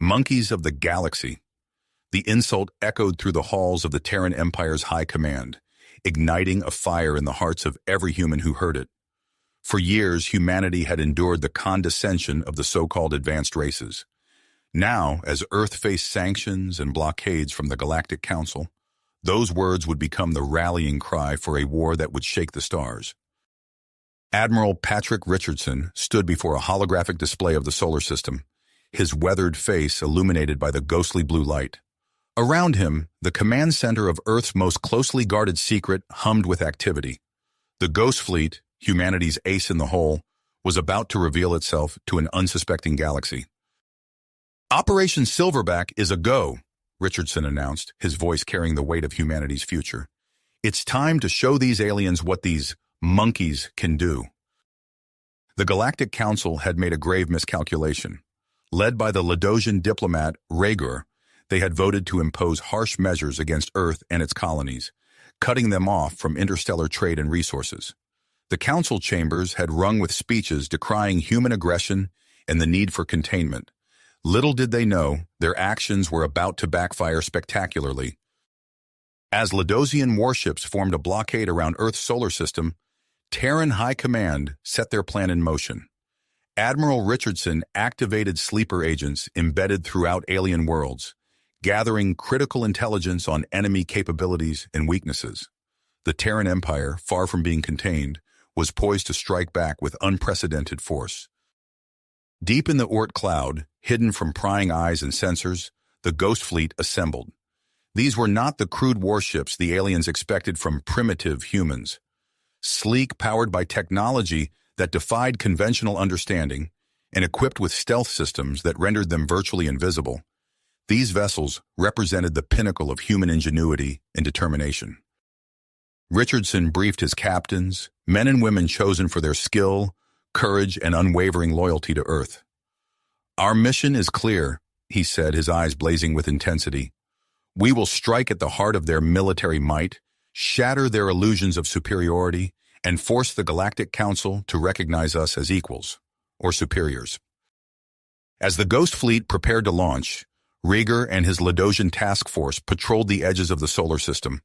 Monkeys of the galaxy. The insult echoed through the halls of the Terran Empire's high command, igniting a fire in the hearts of every human who heard it. For years, humanity had endured the condescension of the so-called advanced races. Now, as Earth faced sanctions and blockades from the Galactic Council, those words would become the rallying cry for a war that would shake the stars. Admiral Patrick Richardson stood before a holographic display of the solar system, his weathered face illuminated by the ghostly blue light. Around him, the command center of Earth's most closely guarded secret hummed with activity. The Ghost Fleet, humanity's ace in the hole, was about to reveal itself to an unsuspecting galaxy. "Operation Silverback is a go," Richardson announced, his voice carrying the weight of humanity's future. "It's time to show these aliens what these monkeys can do." The Galactic Council had made a grave miscalculation. Led by the Ladosian diplomat Rhaegar, they had voted to impose harsh measures against Earth and its colonies, cutting them off from interstellar trade and resources. The council chambers had rung with speeches decrying human aggression and the need for containment. Little did they know, their actions were about to backfire spectacularly. As Ladosian warships formed a blockade around Earth's solar system, Terran High Command set their plan in motion. Admiral Richardson activated sleeper agents embedded throughout alien worlds, gathering critical intelligence on enemy capabilities and weaknesses. The Terran Empire, far from being contained, was poised to strike back with unprecedented force. Deep in the Oort cloud, hidden from prying eyes and sensors, the Ghost Fleet assembled. These were not the crude warships the aliens expected from primitive humans. Sleek, powered by technology that defied conventional understanding, and equipped with stealth systems that rendered them virtually invisible, these vessels represented the pinnacle of human ingenuity and determination. Richardson briefed his captains, men and women chosen for their skill, courage, and unwavering loyalty to Earth. "Our mission is clear," he said, his eyes blazing with intensity. "We will strike at the heart of their military might, shatter their illusions of superiority, and force the Galactic Council to recognize us as equals, or superiors." As the Ghost Fleet prepared to launch, Rhaegar and his Ladosian task force patrolled the edges of the solar system,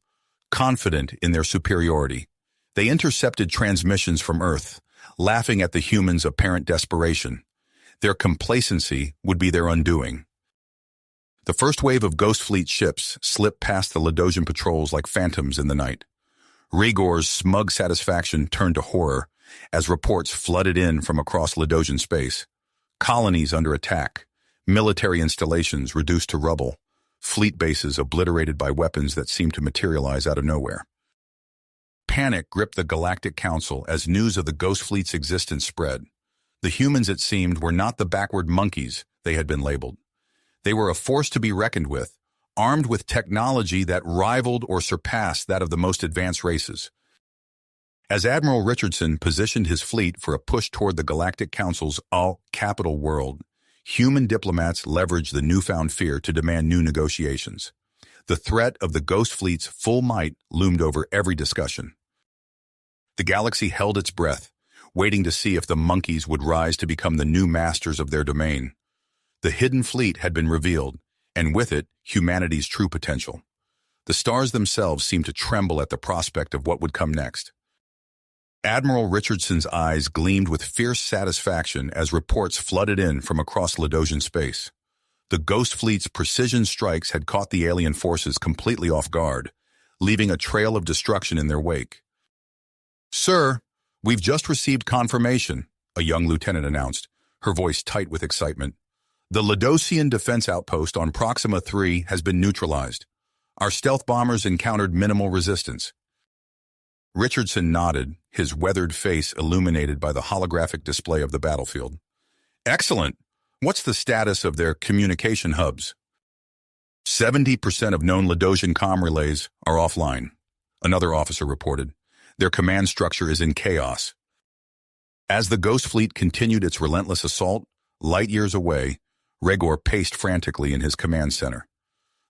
confident in their superiority. They intercepted transmissions from Earth, laughing at the humans' apparent desperation. Their complacency would be their undoing. The first wave of Ghost Fleet ships slipped past the Ladosian patrols like phantoms in the night. Rhaegar's smug satisfaction turned to horror as reports flooded in from across Ladosian space. Colonies under attack, military installations reduced to rubble, fleet bases obliterated by weapons that seemed to materialize out of nowhere. Panic gripped the Galactic Council as news of the Ghost Fleet's existence spread. The humans, it seemed, were not the backward monkeys they had been labeled. They were a force to be reckoned with, armed with technology that rivaled or surpassed that of the most advanced races. As Admiral Richardson positioned his fleet for a push toward the Galactic Council's all-capital world, human diplomats leveraged the newfound fear to demand new negotiations. The threat of the Ghost Fleet's full might loomed over every discussion. The galaxy held its breath, waiting to see if the monkeys would rise to become the new masters of their domain. The hidden fleet had been revealed, and with it, humanity's true potential. The stars themselves seemed to tremble at the prospect of what would come next. Admiral Richardson's eyes gleamed with fierce satisfaction as reports flooded in from across Ladosian space. The Ghost Fleet's precision strikes had caught the alien forces completely off guard, leaving a trail of destruction in their wake. "Sir, we've just received confirmation," a young lieutenant announced, her voice tight with excitement. "The Ladosian defense outpost on Proxima 3 has been neutralized. Our stealth bombers encountered minimal resistance." Richardson nodded, his weathered face illuminated by the holographic display of the battlefield. "Excellent. What's the status of their communication hubs?" 70% of known Ladosian comm relays are offline," another officer reported. "Their command structure is in chaos." As the Ghost Fleet continued its relentless assault, light years away, Rhaegar paced frantically in his command center.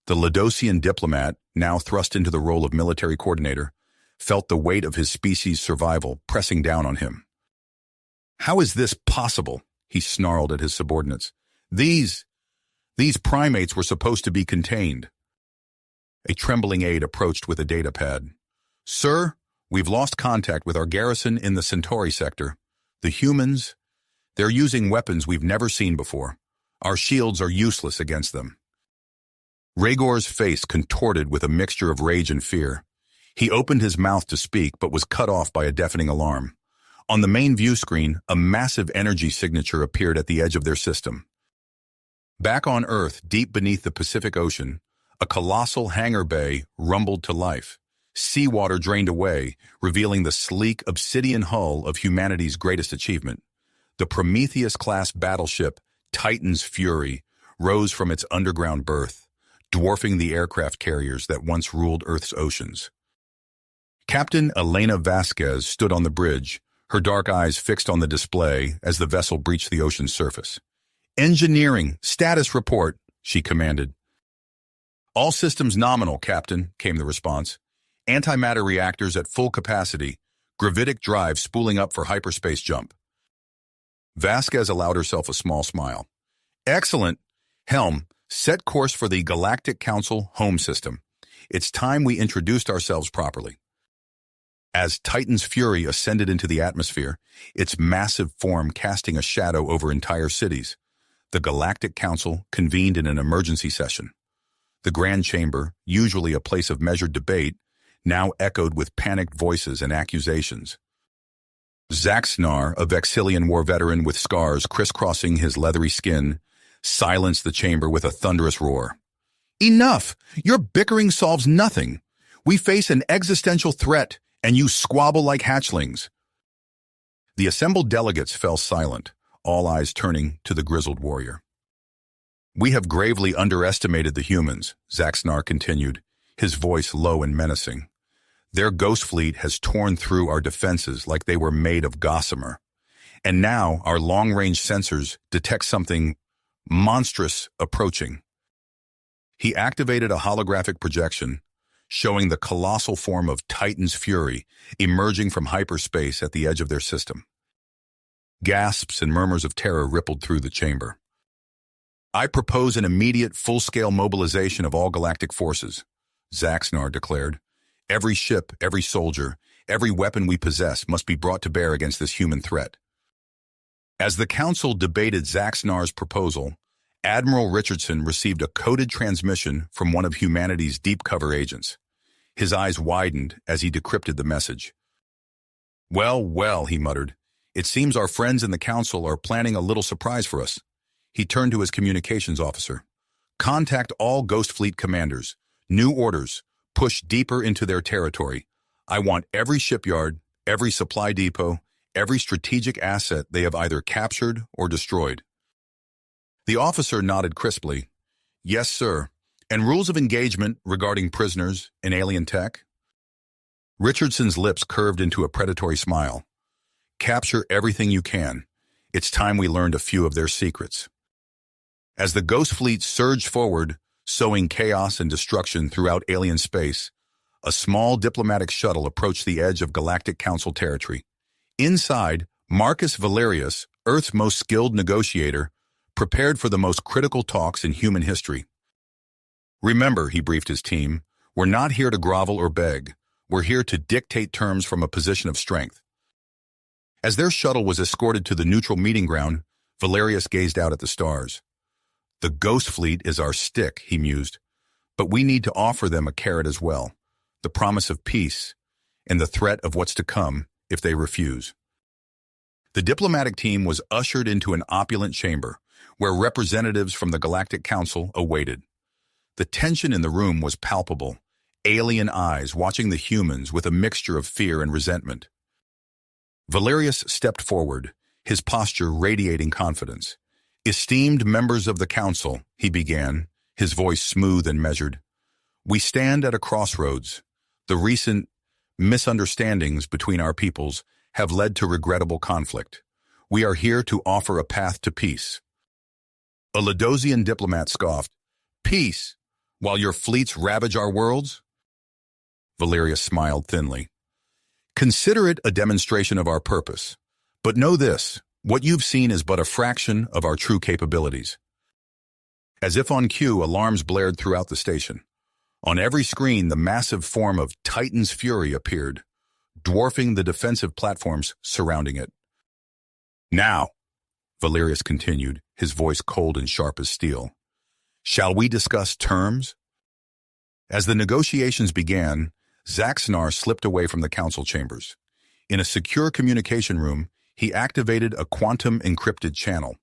The Ladosian diplomat, now thrust into the role of military coordinator, felt the weight of his species' survival pressing down on him. "How is this possible?" he snarled at his subordinates. These These primates were supposed to be contained. A trembling aide approached with a datapad. Sir, we've lost contact with our garrison in the Centauri sector. The humans, they're using weapons we've never seen before. Our shields are useless against them. Rhaegor's face contorted with a mixture of rage and fear. He opened his mouth to speak, but was cut off by a deafening alarm. On the main view screen, a massive energy signature appeared at the edge of their system. Back on Earth, deep beneath the Pacific Ocean, a colossal hangar bay rumbled to life. Seawater drained away, revealing the sleek obsidian hull of humanity's greatest achievement. The Prometheus-class battleship, Titan's Fury, rose from its underground berth, dwarfing the aircraft carriers that once ruled Earth's oceans. Captain Elena Vasquez stood on the bridge, her dark eyes fixed on the display as the vessel breached the ocean's surface. "Engineering, status report," she commanded. "All systems nominal, Captain," came the response. "Antimatter reactors at full capacity, gravitic drive spooling up for hyperspace jump." Vasquez allowed herself a small smile. "Excellent. Helm, set course for the Galactic Council home system. It's time we introduced ourselves properly." As Titan's Fury ascended into the atmosphere, its massive form casting a shadow over entire cities, the Galactic Council convened in an emergency session. The Grand Chamber, usually a place of measured debate, now echoed with panicked voices and accusations. Zaxnar, a Vexillian war veteran with scars crisscrossing his leathery skin, silenced the chamber with a thunderous roar. "Enough! Your bickering solves nothing. We face an existential threat, and you squabble like hatchlings." The assembled delegates fell silent, all eyes turning to the grizzled warrior. "We have gravely underestimated the humans," Zaxnar continued, his voice low and menacing. "Their ghost fleet has torn through our defenses like they were made of gossamer. And now our long-range sensors detect something monstrous approaching." He activated a holographic projection, showing the colossal form of Titan's Fury emerging from hyperspace at the edge of their system. Gasps and murmurs of terror rippled through the chamber. "I propose an immediate full-scale mobilization of all galactic forces," Zaxnar declared. "Every ship, every soldier, every weapon we possess must be brought to bear against this human threat." As the Council debated Zaxnar's proposal, Admiral Richardson received a coded transmission from one of humanity's deep cover agents. His eyes widened as he decrypted the message. Well, well," he muttered. "It seems our friends in the Council are planning a little surprise for us." He turned to his communications officer. "Contact all Ghost Fleet commanders. New orders. Push deeper into their territory. I want every shipyard, every supply depot, every strategic asset they have either captured or destroyed." The officer nodded crisply. "Yes, sir. And rules of engagement regarding prisoners and alien tech?" Richardson's lips curved into a predatory smile. "Capture everything you can. It's time we learned a few of their secrets." As the Ghost Fleet surged forward, sowing chaos and destruction throughout alien space, a small diplomatic shuttle approached the edge of Galactic Council territory. Inside, Marcus Valerius, Earth's most skilled negotiator, prepared for the most critical talks in human history. "Remember," he briefed his team, "we're not here to grovel or beg. We're here to dictate terms from a position of strength." As their shuttle was escorted to the neutral meeting ground, Valerius gazed out at the stars. "The Ghost Fleet is our stick," he mused, "but we need to offer them a carrot as well, the promise of peace and the threat of what's to come if they refuse." The diplomatic team was ushered into an opulent chamber, where representatives from the Galactic Council awaited. The tension in the room was palpable, alien eyes watching the humans with a mixture of fear and resentment. Valerius stepped forward, his posture radiating confidence. "Esteemed members of the Council," he began, his voice smooth and measured, "we stand at a crossroads. The recent misunderstandings between our peoples have led to regrettable conflict. We are here to offer a path to peace." A Ladosian diplomat scoffed. "Peace, while your fleets ravage our worlds?" Valerius smiled thinly. "Consider it a demonstration of our purpose. But know this, what you've seen is but a fraction of our true capabilities." As if on cue, alarms blared throughout the station. On every screen, the massive form of Titan's Fury appeared, dwarfing the defensive platforms surrounding it. "Now," Valerius continued, his voice cold and sharp as steel, "shall we discuss terms?" As the negotiations began, Zaxnar slipped away from the council chambers. In a secure communication room, he activated a quantum-encrypted channel.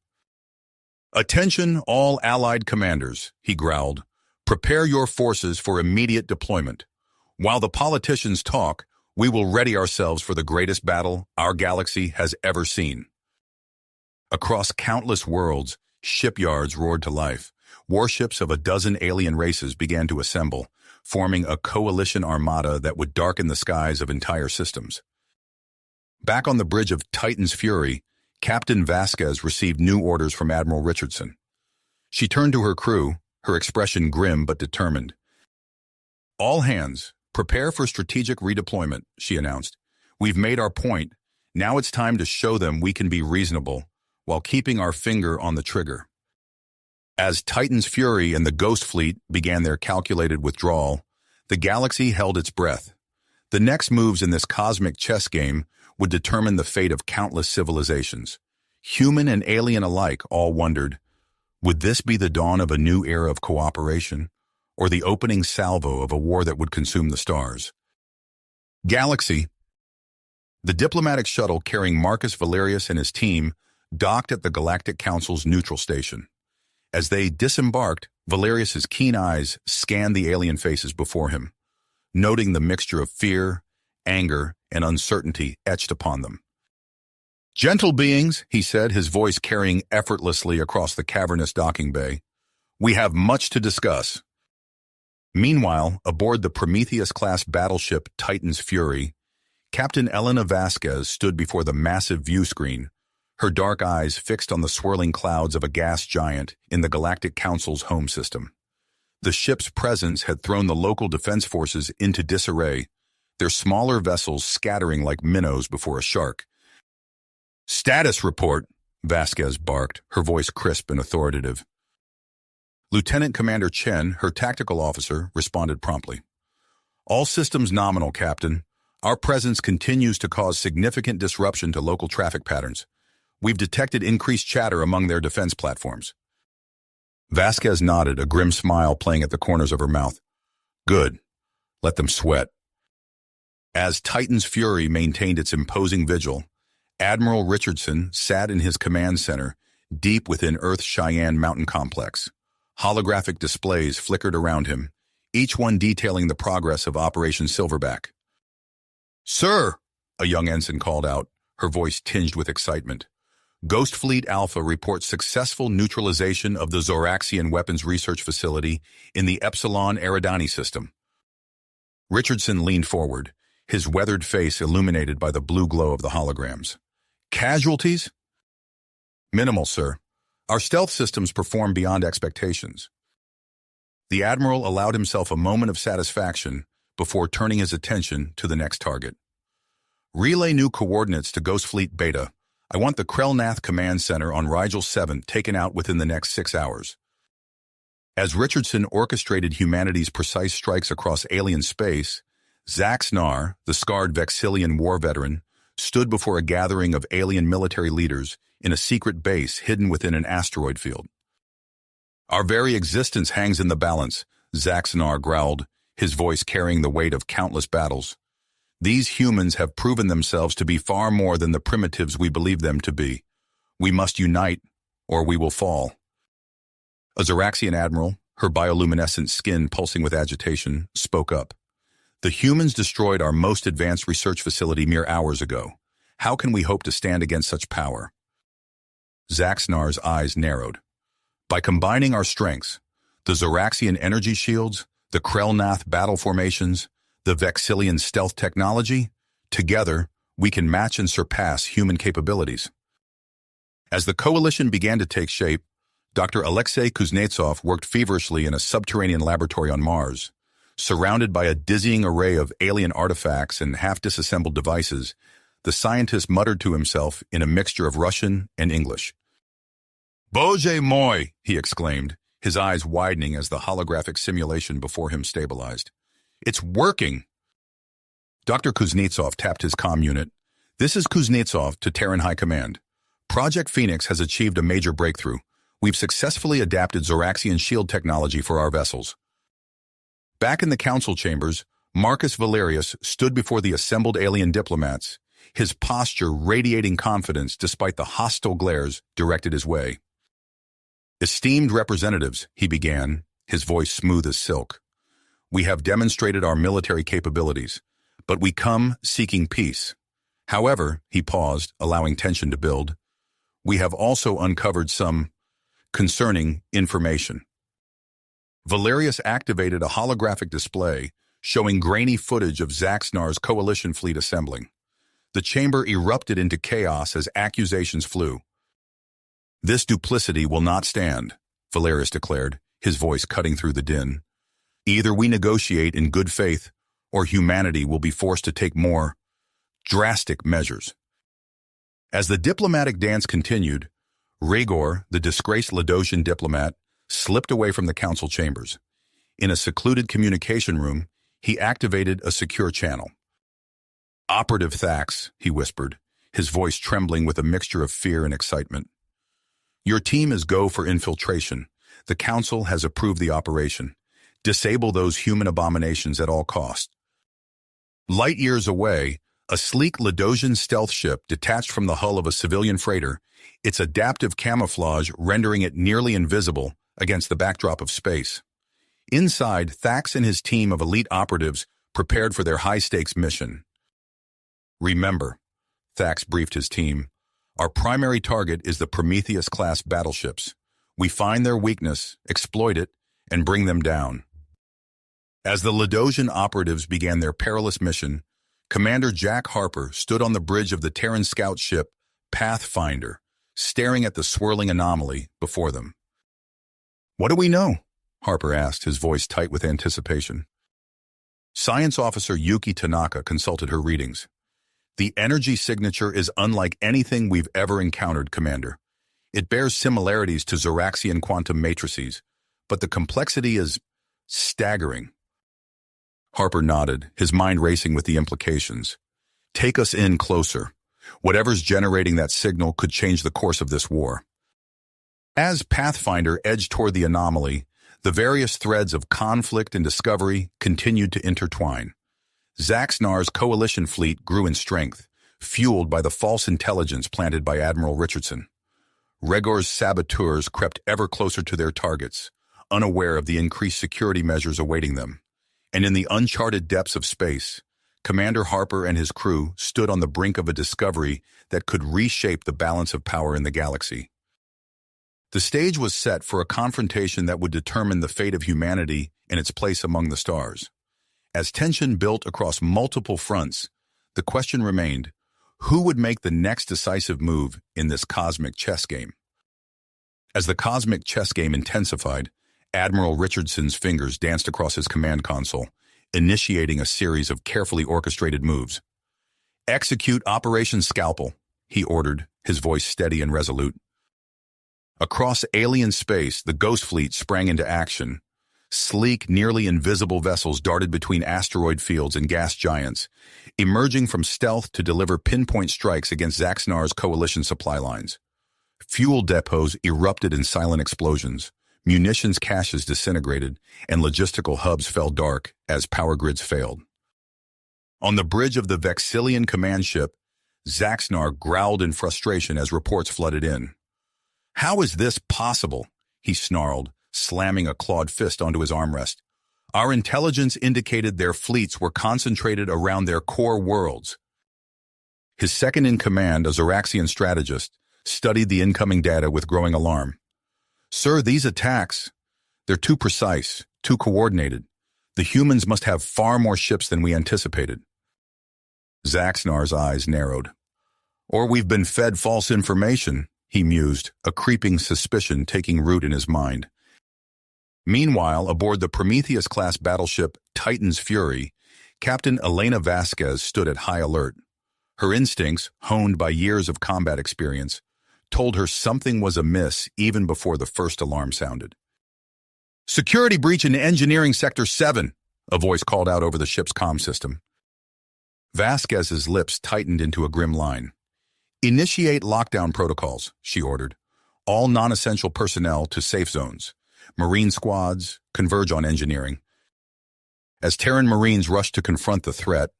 "Attention, all Allied commanders," he growled. "Prepare your forces for immediate deployment. While the politicians talk, we will ready ourselves for the greatest battle our galaxy has ever seen." Across countless worlds, shipyards roared to life. Warships of a dozen alien races began to assemble, forming a coalition armada that would darken the skies of entire systems. Back on the bridge of Titan's Fury, Captain Vasquez received new orders from Admiral Richardson. She turned to her crew, her expression grim but determined. "All hands, prepare for strategic redeployment," she announced. "We've made our point. Now it's time to show them we can be reasonable while keeping our finger on the trigger." As Titan's Fury and the Ghost Fleet began their calculated withdrawal, the galaxy held its breath. The next moves in this cosmic chess game would determine the fate of countless civilizations. Human and alien alike all wondered, would this be the dawn of a new era of cooperation, or the opening salvo of a war that would consume the stars? Galaxy. The diplomatic shuttle carrying Marcus Valerius and his team docked at the Galactic Council's neutral station. As they disembarked, Valerius's keen eyes scanned the alien faces before him, noting the mixture of fear, anger, and uncertainty etched upon them. "Gentle beings," he said, his voice carrying effortlessly across the cavernous docking bay, "we have much to discuss." Meanwhile, aboard the Prometheus-class battleship Titan's Fury, Captain Elena Vasquez stood before the massive view screen, her dark eyes fixed on the swirling clouds of a gas giant in the Galactic Council's home system. The ship's presence had thrown the local defense forces into disarray, their smaller vessels scattering like minnows before a shark. "Status report," Vasquez barked, her voice crisp and authoritative. Lieutenant Commander Chen, her tactical officer, responded promptly. "All systems nominal, Captain. Our presence continues to cause significant disruption to local traffic patterns. We've detected increased chatter among their defense platforms." Vasquez nodded, a grim smile playing at the corners of her mouth. "Good. Let them sweat." As Titan's Fury maintained its imposing vigil, Admiral Richardson sat in his command center, deep within Earth's Cheyenne mountain complex. Holographic displays flickered around him, each one detailing the progress of Operation Silverback. "Sir," a young ensign called out, her voice tinged with excitement. "Ghost Fleet Alpha reports successful neutralization of the Zoraxian Weapons Research Facility in the Epsilon Eridani system." Richardson leaned forward, his weathered face illuminated by the blue glow of the holograms. "Casualties?" "Minimal, sir. Our stealth systems perform beyond expectations." The Admiral allowed himself a moment of satisfaction before turning his attention to the next target. "Relay new coordinates to Ghost Fleet Beta. I want the Krellnath Command Center on Rigel 7 taken out within the next 6 hours." As Richardson orchestrated humanity's precise strikes across alien space, Zaxnar, the scarred Vexillian war veteran, stood before a gathering of alien military leaders in a secret base hidden within an asteroid field. "Our very existence hangs in the balance," Zaxnar growled, his voice carrying the weight of countless battles. "These humans have proven themselves to be far more than the primitives we believe them to be. We must unite, or we will fall." A Zoraxian admiral, her bioluminescent skin pulsing with agitation, spoke up. "The humans destroyed our most advanced research facility mere hours ago. How can we hope to stand against such power?" Zaxnar's eyes narrowed. "By combining our strengths, the Zoraxian energy shields, the Krellnath battle formations, the Vexillian stealth technology, together, we can match and surpass human capabilities." As the coalition began to take shape, Dr. Alexei Kuznetsov worked feverishly in a subterranean laboratory on Mars. Surrounded by a dizzying array of alien artifacts and half-disassembled devices, the scientist muttered to himself in a mixture of Russian and English. "Bože moi," he exclaimed, his eyes widening as the holographic simulation before him stabilized. "It's working!" Dr. Kuznetsov tapped his comm unit. "This is Kuznetsov to Terran High Command. Project Phoenix has achieved a major breakthrough. We've successfully adapted Zoraxian shield technology for our vessels." Back in the council chambers, Marcus Valerius stood before the assembled alien diplomats, his posture radiating confidence despite the hostile glares directed his way. "Esteemed representatives," he began, his voice smooth as silk, "we have demonstrated our military capabilities, but we come seeking peace. However," he paused, allowing tension to build, "we have also uncovered some concerning information." Valerius activated a holographic display showing grainy footage of Zaxnar's coalition fleet assembling. The chamber erupted into chaos as accusations flew. "This duplicity will not stand," Valerius declared, his voice cutting through the din. "Either we negotiate in good faith, or humanity will be forced to take more drastic measures." As the diplomatic dance continued, Rhaegor, the disgraced Ladosian diplomat, slipped away from the council chambers. In a secluded communication room, he activated a secure channel. "Operative Thax," he whispered, his voice trembling with a mixture of fear and excitement. "Your team is go for infiltration. The council has approved the operation. Disable those human abominations at all costs." Light years away, a sleek Ladosian stealth ship detached from the hull of a civilian freighter, its adaptive camouflage rendering it nearly invisible against the backdrop of space. Inside, Thax and his team of elite operatives prepared for their high-stakes mission. "Remember," Thax briefed his team, "our primary target is the Prometheus-class battleships. We find their weakness, exploit it, and bring them down." As the Ladosian operatives began their perilous mission, Commander Jack Harper stood on the bridge of the Terran scout ship Pathfinder, staring at the swirling anomaly before them. "What do we know?" Harper asked, his voice tight with anticipation. Science Officer Yuki Tanaka consulted her readings. "The energy signature is unlike anything we've ever encountered, Commander. It bears similarities to Zoraxian quantum matrices, but the complexity is staggering." Harper nodded, his mind racing with the implications. "Take us in closer. Whatever's generating that signal could change the course of this war." As Pathfinder edged toward the anomaly, the various threads of conflict and discovery continued to intertwine. Zaxnar's coalition fleet grew in strength, fueled by the false intelligence planted by Admiral Richardson. Rhaegor's saboteurs crept ever closer to their targets, unaware of the increased security measures awaiting them. And in the uncharted depths of space, Commander Harper and his crew stood on the brink of a discovery that could reshape the balance of power in the galaxy. The stage was set for a confrontation that would determine the fate of humanity and its place among the stars. As tension built across multiple fronts, the question remained, who would make the next decisive move in this cosmic chess game? As the cosmic chess game intensified, Admiral Richardson's fingers danced across his command console, initiating a series of carefully orchestrated moves. "Execute Operation Scalpel," he ordered, his voice steady and resolute. Across alien space, the Ghost Fleet sprang into action. Sleek, nearly invisible vessels darted between asteroid fields and gas giants, emerging from stealth to deliver pinpoint strikes against Zaxnar's coalition supply lines. Fuel depots erupted in silent explosions. Munitions caches disintegrated, and logistical hubs fell dark as power grids failed. On the bridge of the Vexillian command ship, Zaxnar growled in frustration as reports flooded in. "How is this possible?" he snarled, slamming a clawed fist onto his armrest. "Our intelligence indicated their fleets were concentrated around their core worlds." His second-in-command, a Zoraxian strategist, studied the incoming data with growing alarm. "Sir, these attacks, they're too precise, too coordinated. The humans must have far more ships than we anticipated." Zaxnar's eyes narrowed. "Or we've been fed false information," he mused, a creeping suspicion taking root in his mind. Meanwhile, aboard the Prometheus-class battleship Titan's Fury, Captain Elena Vasquez stood at high alert. Her instincts, honed by years of combat experience, told her something was amiss even before the first alarm sounded. Security breach in Engineering Sector 7, a voice called out over the ship's comm system. Vasquez's lips tightened into a grim line. Initiate lockdown protocols, she ordered. All non-essential personnel to safe zones. Marine squads, converge on engineering. As Terran Marines rushed to confront the threat,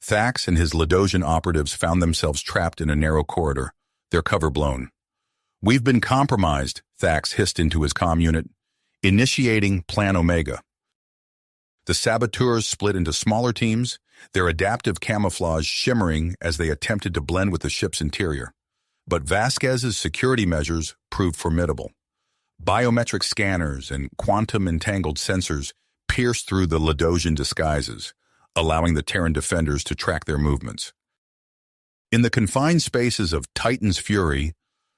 Thax and his Ladosian operatives found themselves trapped in a narrow corridor, their cover blown. We've been compromised, Thax hissed into his comm unit. Initiating Plan Omega. The saboteurs split into smaller teams, their adaptive camouflage shimmering as they attempted to blend with the ship's interior. But Vasquez's security measures proved formidable. Biometric scanners and quantum-entangled sensors pierced through the Ladosian disguises, allowing the Terran defenders to track their movements. In the confined spaces of Titan's Fury,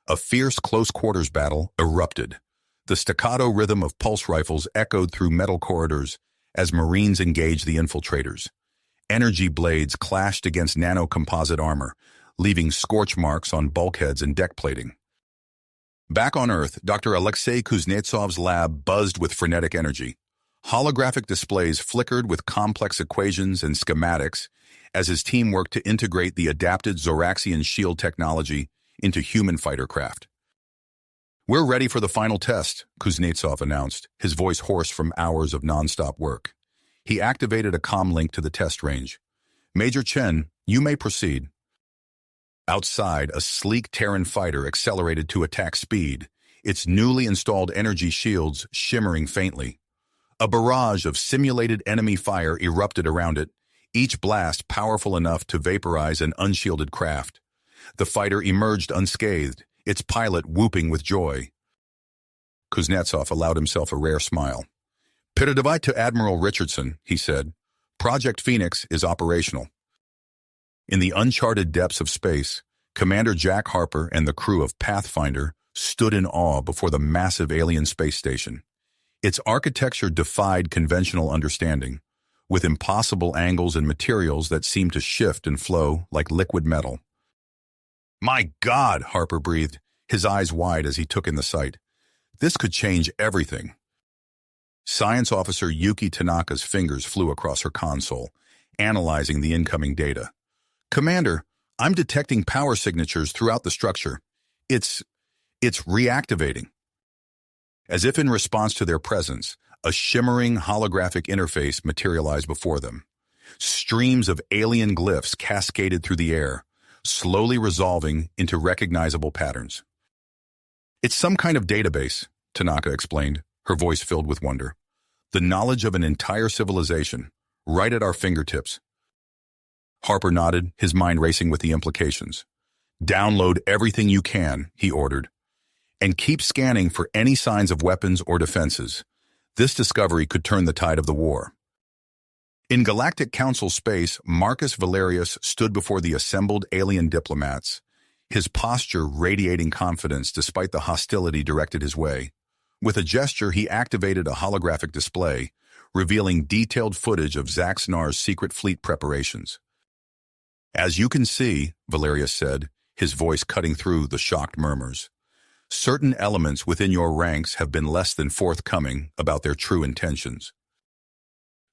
a fierce close-quarters battle erupted. The staccato rhythm of pulse rifles echoed through metal corridors as Marines engaged the infiltrators. Energy blades clashed against nanocomposite armor, leaving scorch marks on bulkheads and deck plating. Back on Earth, Dr. Alexei Kuznetsov's lab buzzed with frenetic energy. Holographic displays flickered with complex equations and schematics as his team worked to integrate the adapted Zoraxian shield technology into human fighter craft. We're ready for the final test, Kuznetsov announced, his voice hoarse from hours of nonstop work. He activated a comm link to the test range. Major Chen, you may proceed. Outside, a sleek Terran fighter accelerated to attack speed, its newly installed energy shields shimmering faintly. A barrage of simulated enemy fire erupted around it, each blast powerful enough to vaporize an unshielded craft. The fighter emerged unscathed, its pilot whooping with joy. Kuznetsov allowed himself a rare smile. "Piradavite to Admiral Richardson," he said. "Project Phoenix is operational." In the uncharted depths of space, Commander Jack Harper and the crew of Pathfinder stood in awe before the massive alien space station. Its architecture defied conventional understanding, with impossible angles and materials that seemed to shift and flow like liquid metal. "My God," Harper breathed, his eyes wide as he took in the sight. "This could change everything." Science Officer Yuki Tanaka's fingers flew across her console, analyzing the incoming data. "Commander, I'm detecting power signatures throughout the structure. It's reactivating." As if in response to their presence, a shimmering holographic interface materialized before them. Streams of alien glyphs cascaded through the air, slowly resolving into recognizable patterns. "It's some kind of database," Tanaka explained, her voice filled with wonder. "The knowledge of an entire civilization, right at our fingertips." Harper nodded, his mind racing with the implications. "Download everything you can," he ordered, "and keep scanning for any signs of weapons or defenses. This discovery could turn the tide of the war." In Galactic Council space, Marcus Valerius stood before the assembled alien diplomats, his posture radiating confidence despite the hostility directed his way. With a gesture, he activated a holographic display, revealing detailed footage of Zaxnar's secret fleet preparations. "As you can see," Valerius said, his voice cutting through the shocked murmurs, "certain elements within your ranks have been less than forthcoming about their true intentions."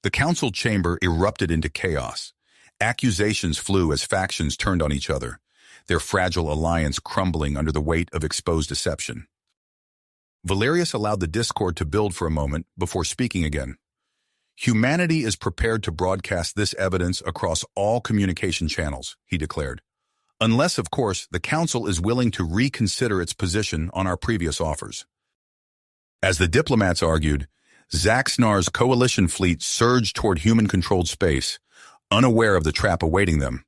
The council chamber erupted into chaos. Accusations flew as factions turned on each other, their fragile alliance crumbling under the weight of exposed deception. Valerius allowed the discord to build for a moment before speaking again. "Humanity is prepared to broadcast this evidence across all communication channels," he declared. "Unless, of course, the Council is willing to reconsider its position on our previous offers." As the diplomats argued, Zaxnar's coalition fleet surged toward human-controlled space, unaware of the trap awaiting them.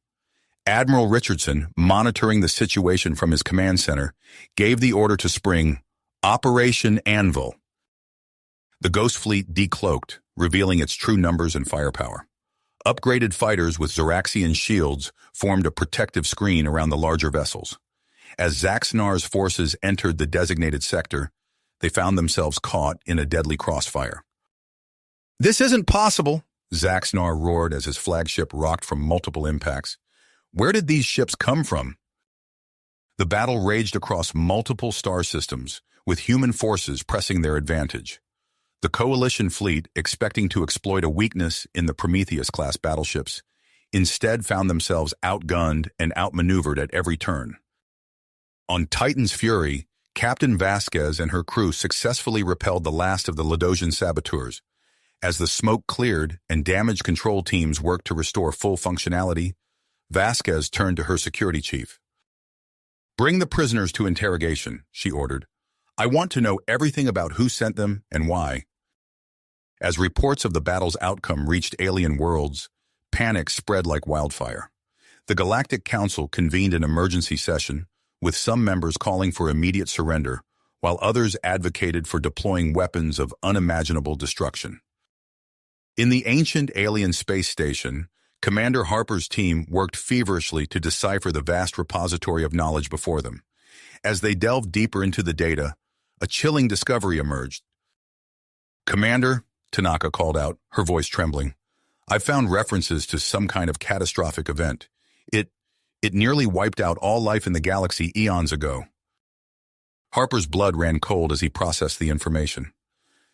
Admiral Richardson, monitoring the situation from his command center, gave the order to spring Operation Anvil. The Ghost Fleet decloaked, revealing its true numbers and firepower. Upgraded fighters with Zoraxian shields formed a protective screen around the larger vessels. As Zaxnar's forces entered the designated sector, they found themselves caught in a deadly crossfire. "This isn't possible," Zaxnar roared as his flagship rocked from multiple impacts. "Where did these ships come from?" The battle raged across multiple star systems, with human forces pressing their advantage. The Coalition fleet, expecting to exploit a weakness in the Prometheus-class battleships, instead found themselves outgunned and outmaneuvered at every turn. On Titan's Fury, Captain Vasquez and her crew successfully repelled the last of the Ladosian saboteurs. As the smoke cleared and damage control teams worked to restore full functionality, Vasquez turned to her security chief. "Bring the prisoners to interrogation," she ordered. "I want to know everything about who sent them and why." As reports of the battle's outcome reached alien worlds, panic spread like wildfire. The Galactic Council convened an emergency session, with some members calling for immediate surrender, while others advocated for deploying weapons of unimaginable destruction. In the ancient alien space station, Commander Harper's team worked feverishly to decipher the vast repository of knowledge before them. As they delved deeper into the data, a chilling discovery emerged. "Commander," Tanaka called out, her voice trembling, "I've found references to some kind of catastrophic event. It nearly wiped out all life in the galaxy eons ago." Harper's blood ran cold as he processed the information.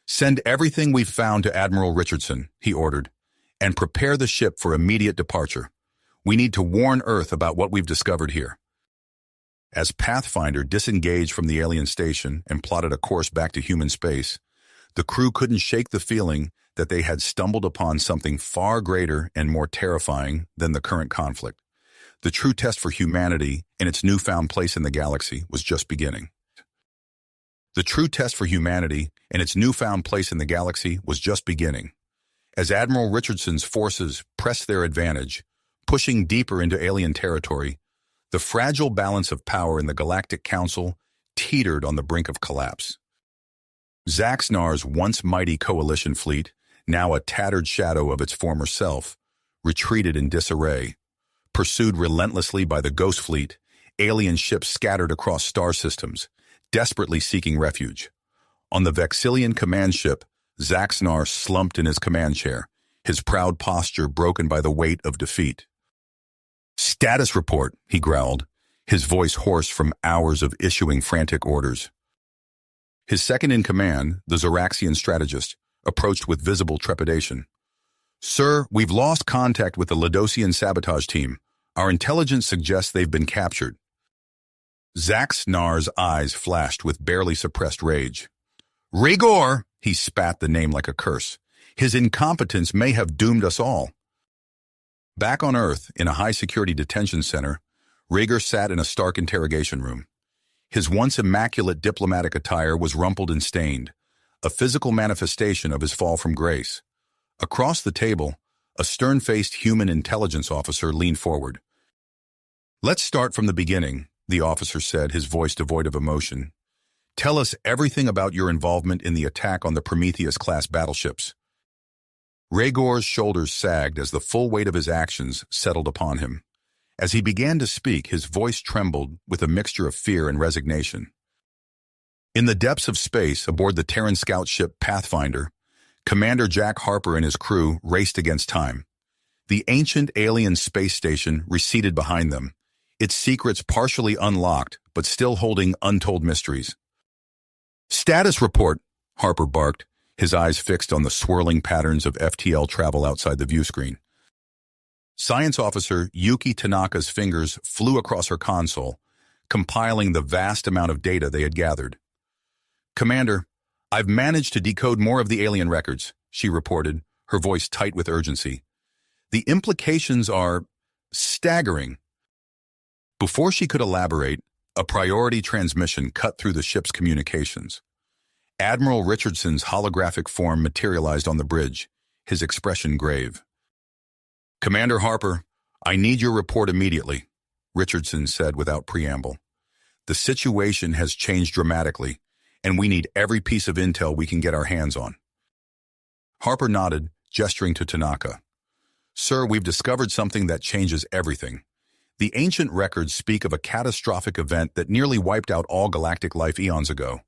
"Send everything we've found to Admiral Richardson," he ordered, "and prepare the ship for immediate departure. We need to warn Earth about what we've discovered here." As Pathfinder disengaged from the alien station and plotted a course back to human space, the crew couldn't shake the feeling that they had stumbled upon something far greater and more terrifying than the current conflict. The true test for humanity and its newfound place in the galaxy was just beginning. The true test for humanity and its newfound place in the galaxy was just beginning. As Admiral Richardson's forces pressed their advantage, pushing deeper into alien territory, the fragile balance of power in the Galactic Council teetered on the brink of collapse. Zaxnar's once mighty Coalition fleet, now a tattered shadow of its former self, retreated in disarray. Pursued relentlessly by the Ghost Fleet, alien ships scattered across star systems, desperately seeking refuge. On the Vexillian command ship, Zaxnar slumped in his command chair, his proud posture broken by the weight of defeat. "Status report," he growled, his voice hoarse from hours of issuing frantic orders. His second-in-command, the Zoraxian strategist, approached with visible trepidation. "Sir, we've lost contact with the Ladosian sabotage team. Our intelligence suggests they've been captured." Zaxnar's eyes flashed with barely suppressed rage. "Rigor!" He spat the name like a curse. "His incompetence may have doomed us all." Back on Earth, in a high-security detention center, Rigor sat in a stark interrogation room. His once immaculate diplomatic attire was rumpled and stained, a physical manifestation of his fall from grace. Across the table, a stern-faced human intelligence officer leaned forward. "Let's start from the beginning," the officer said, his voice devoid of emotion. "Tell us everything about your involvement in the attack on the Prometheus-class battleships." Rhaegor's shoulders sagged as the full weight of his actions settled upon him. As he began to speak, his voice trembled with a mixture of fear and resignation. In the depths of space, aboard the Terran scout ship Pathfinder, Commander Jack Harper and his crew raced against time. The ancient alien space station receded behind them, its secrets partially unlocked but still holding untold mysteries. "Status report," Harper barked, his eyes fixed on the swirling patterns of FTL travel outside the viewscreen. Science Officer Yuki Tanaka's fingers flew across her console, compiling the vast amount of data they had gathered. "Commander, I've managed to decode more of the alien records," she reported, her voice tight with urgency. "The implications are staggering." Before she could elaborate, a priority transmission cut through the ship's communications. Admiral Richardson's holographic form materialized on the bridge, his expression grave. "Commander Harper, I need your report immediately," Richardson said without preamble. "The situation has changed dramatically, and we need every piece of intel we can get our hands on." Harper nodded, gesturing to Tanaka. "Sir, we've discovered something that changes everything. The ancient records speak of a catastrophic event that nearly wiped out all galactic life eons ago.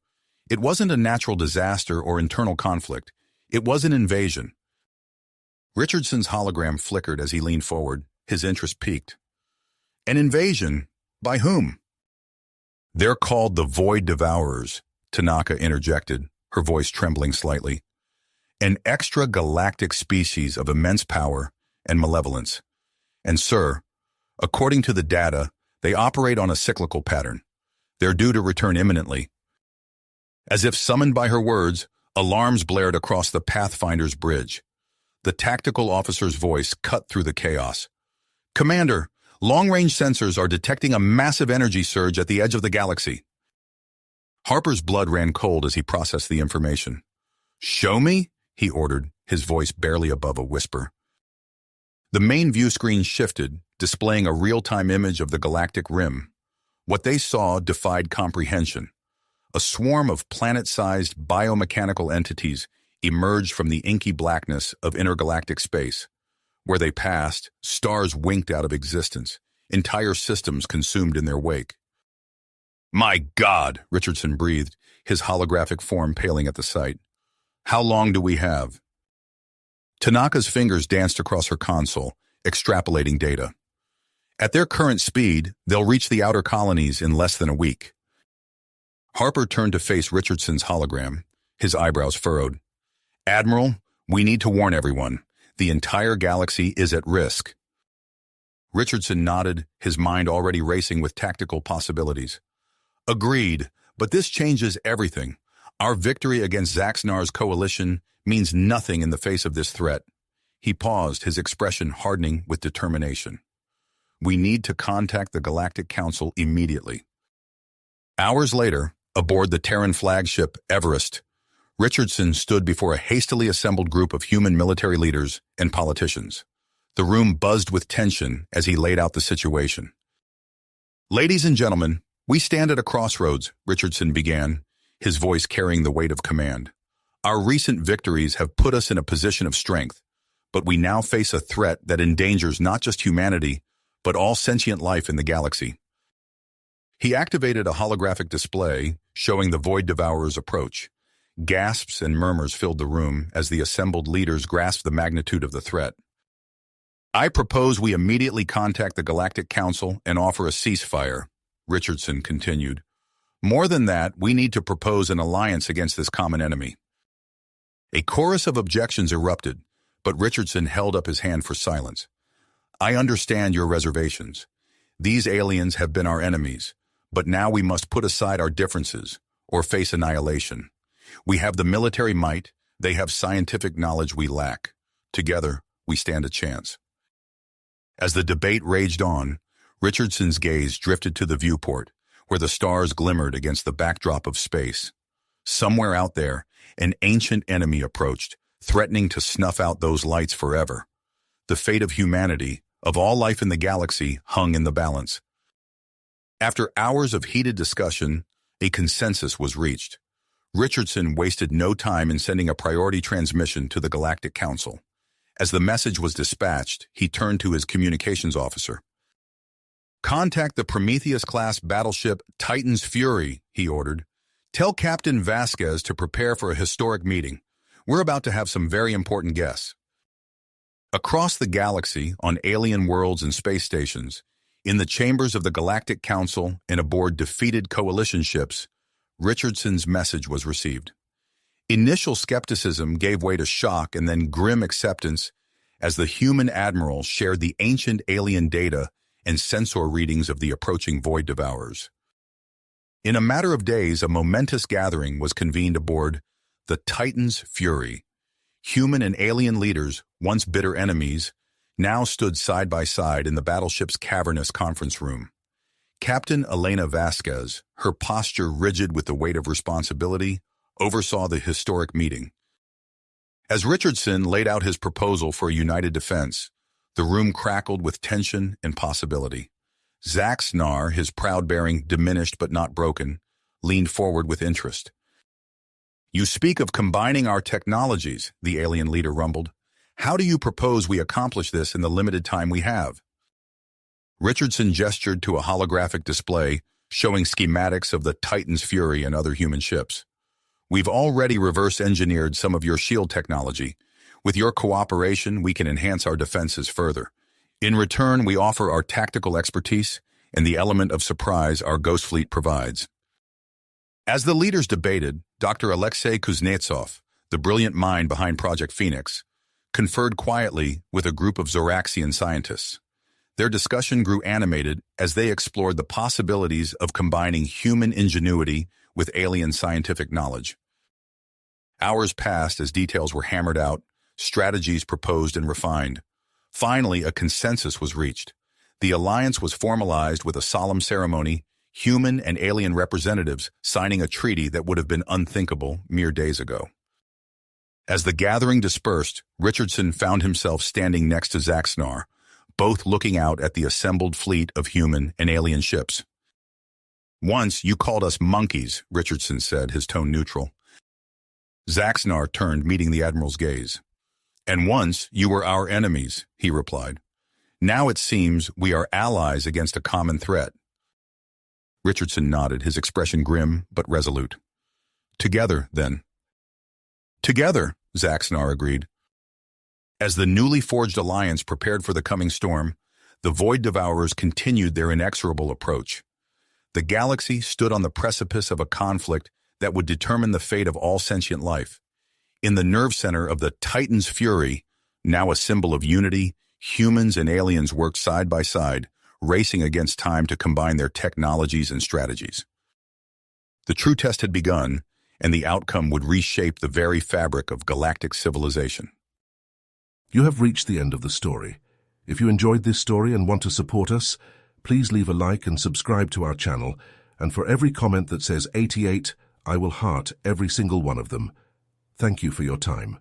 It wasn't a natural disaster or internal conflict. It was an invasion." Richardson's hologram flickered as he leaned forward, his interest piqued. "An invasion? By whom?" "They're called the Void Devourers," Tanaka interjected, her voice trembling slightly. an extragalactic species of immense power and malevolence. And sir, according to the data, they operate on a cyclical pattern. They're due to return imminently. As if summoned by her words, alarms blared across the Pathfinder's bridge. The tactical officer's voice cut through the chaos. Commander, long-range sensors are detecting a massive energy surge at the edge of the galaxy. Harper's blood ran cold as he processed the information. Show me, he ordered, his voice barely above a whisper. The main view screen shifted, displaying a real-time image of the galactic rim. What they saw defied comprehension. A swarm of planet-sized biomechanical entities emerged from the inky blackness of intergalactic space. Where they passed, stars winked out of existence, entire systems consumed in their wake. My God, Richardson breathed, his holographic form paling at the sight. How long do we have? Tanaka's fingers danced across her console, extrapolating data. At their current speed, they'll reach the outer colonies in less than a week. Harper turned to face Richardson's hologram, his eyebrows furrowed. Admiral, we need to warn everyone. The entire galaxy is at risk. Richardson nodded, his mind already racing with tactical possibilities. Agreed, but this changes everything. Our victory against Zaxnar's coalition means nothing in the face of this threat. He paused, his expression hardening with determination. We need to contact the Galactic Council immediately. Hours later, aboard the Terran flagship Everest, Richardson stood before a hastily assembled group of human military leaders and politicians. The room buzzed with tension as he laid out the situation. Ladies and gentlemen, we stand at a crossroads, Richardson began, his voice carrying the weight of command. Our recent victories have put us in a position of strength, but we now face a threat that endangers not just humanity, but all sentient life in the galaxy. He activated a holographic display showing the Void Devourer's approach. Gasps and murmurs filled the room as the assembled leaders grasped the magnitude of the threat. I propose we immediately contact the Galactic Council and offer a ceasefire, Richardson continued. More than that, we need to propose an alliance against this common enemy. A chorus of objections erupted, but Richardson held up his hand for silence. I understand your reservations. These aliens have been our enemies, but now we must put aside our differences or face annihilation. We have the military might, they have scientific knowledge we lack. Together, we stand a chance. As the debate raged on, Richardson's gaze drifted to the viewport, where the stars glimmered against the backdrop of space. Somewhere out there, an ancient enemy approached, threatening to snuff out those lights forever. The fate of humanity, of all life in the galaxy, hung in the balance. After hours of heated discussion, a consensus was reached. Richardson wasted no time in sending a priority transmission to the Galactic Council. As the message was dispatched, he turned to his communications officer. Contact the Prometheus-class battleship Titan's Fury, he ordered. Tell Captain Vasquez to prepare for a historic meeting. We're about to have some very important guests. Across the galaxy, on alien worlds and space stations, in the chambers of the Galactic Council and aboard defeated coalition ships, Richardson's message was received. Initial skepticism gave way to shock and then grim acceptance as the human admiral shared the ancient alien data and sensor readings of the approaching Void Devourers. In a matter of days, a momentous gathering was convened aboard the Titan's Fury. Human and alien leaders, once bitter enemies, now stood side by side in the battleship's cavernous conference room. Captain Elena Vasquez, her posture rigid with the weight of responsibility, oversaw the historic meeting. As Richardson laid out his proposal for a united defense, the room crackled with tension and possibility. Zaxnar, his proud bearing diminished but not broken, leaned forward with interest. You speak of combining our technologies, the alien leader rumbled. How do you propose we accomplish this in the limited time we have? Richardson gestured to a holographic display showing schematics of the Titan's Fury and other human ships. We've already reverse-engineered some of your shield technology. With your cooperation, we can enhance our defenses further. In return, we offer our tactical expertise and the element of surprise our Ghost Fleet provides. As the leaders debated, Dr. Alexei Kuznetsov, the brilliant mind behind Project Phoenix, conferred quietly with a group of Zoraxian scientists. Their discussion grew animated as they explored the possibilities of combining human ingenuity with alien scientific knowledge. Hours passed as details were hammered out, strategies proposed and refined. Finally, a consensus was reached. The alliance was formalized with a solemn ceremony, human and alien representatives signing a treaty that would have been unthinkable mere days ago. As the gathering dispersed, Richardson found himself standing next to Zaxnar, both looking out at the assembled fleet of human and alien ships. "Once you called us monkeys," Richardson said, his tone neutral. Zaxnar turned, meeting the Admiral's gaze. "And once you were our enemies," he replied. "Now it seems we are allies against a common threat." Richardson nodded, his expression grim but resolute. "Together, then." "Together," Zaxnar agreed. As the newly forged alliance prepared for the coming storm, the Void Devourers continued their inexorable approach. The galaxy stood on the precipice of a conflict that would determine the fate of all sentient life. In the nerve center of the Titan's fury, now a symbol of unity, humans and aliens worked side by side, racing against time to combine their technologies and strategies. The true test had begun, and the outcome would reshape the very fabric of galactic civilization. You have reached the end of the story. If you enjoyed this story and want to support us, please leave a like and subscribe to our channel, and for every comment that says 88, I will heart every single one of them. Thank you for your time.